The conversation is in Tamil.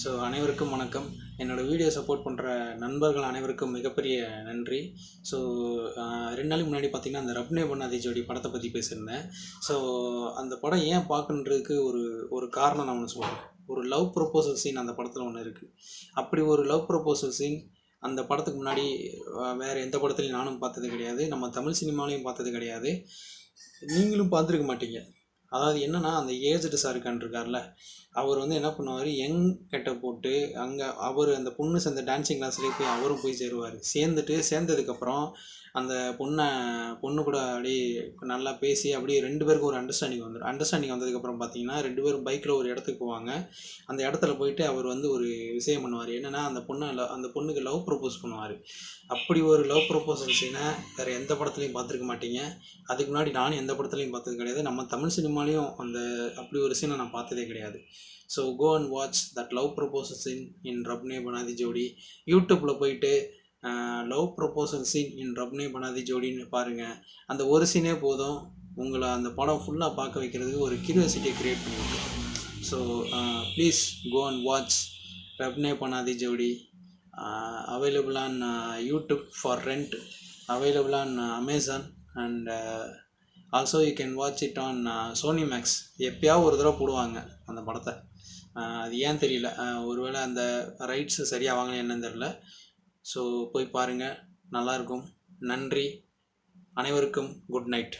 ஸோ அனைவருக்கும் வணக்கம். என்னோடய வீடியோ சப்போர்ட் பண்ணுற நண்பர்கள் அனைவருக்கும் மிகப்பெரிய நன்றி. ஸோ 2 நாளைக்கு முன்னாடி பார்த்திங்கன்னா அந்த ரப்னே பண்ணாதி ஜோடி படத்தை பற்றி பேசியிருந்தேன். ஸோ அந்த படம் ஏன் பார்க்கணுன்றதுக்கு ஒரு காரணம் நான் ஒன்று சொல்கிறேன். ஒரு லவ் ப்ரொப்போசல் சீன் அந்த படத்தில் ஒன்று இருக்குது. அப்படி ஒரு லவ் ப்ரொப்போசல் சீன் அந்த படத்துக்கு முன்னாடி வேறு எந்த படத்துலையும் நானும் பார்த்தது கிடையாது. நம்ம தமிழ் சினிமாலையும் பார்த்தது கிடையாது. நீங்களும் பார்த்துருக்க மாட்டீங்க. அதாவது என்னென்னா, அந்த ஏஜ்டு ஷாருக்கான் இருக்கார்ல, அவர் வந்து என்ன பண்ணுவார், யங் கெட்டப் போட்டு அங்கே அவர் அந்த பொண்ணு சேர்ந்த டான்ஸிங் கிளாஸ்லேயே போய் அவரும் போய் சேருவார். சேர்ந்ததுக்கப்புறம் அந்த பொண்ணு கூட அப்படியே நல்லா பேசி அப்படியே 2 பேருக்கும் ஒரு அண்டர்ஸ்டாண்டிங் வந்துடும். அண்டர்ஸ்டாண்டிங் வந்ததுக்கப்புறம் பார்த்தீங்கன்னா 2 பேரும் பைக்கில் ஒரு இடத்துக்கு போவாங்க. அந்த இடத்துல போயிட்டு அவர் வந்து ஒரு விஷயம் பண்ணுவார். என்னென்னா, அந்த பொண்ணுக்கு லவ் ப்ரப்போஸ் பண்ணுவார். அப்படி ஒரு லவ் ப்ரப்போசல் சீனை வேறு எந்த படத்துலையும் பார்த்துருக்க மாட்டீங்க. அதுக்கு முன்னாடி நானும் எந்த படத்துலையும் பார்த்தது கிடையாது. நம்ம தமிழ் சினிமாலையும் அப்படி ஒரு சீனை நான் பார்த்ததே கிடையாது. So go and watch that love proposal scene in Rab Ne Bana Di Jodi. யூடியூப்பில் போயிட்டு love proposal scene in Rab Ne Bana Di ஜோடின்னு பாருங்கள். அந்த ஒரு சீனே போதும் உங்களை அந்த படம் ஃபுல்லாக பார்க்க வைக்கிறதுக்கு ஒரு கியூரியாசிட்டியை க்ரியேட் பண்ணிவிடும். So please go and watch Rab Ne Bana Di Jodi. available on YouTube for rent, available on Amazon, and also you can watch it on Sony Max. எப்பயாவது ஒரு தடவை போடுவாங்க அந்த படத்தை. அது ஏன் தெரியல, ஒருவேளை அந்த ரைட்ஸு சரியாக வாங்கினா என்னன்னு தெரியல. ஸோ போய் பாருங்கள், நல்லாயிருக்கும். நன்றி. அனைவருக்கும் குட் நைட்.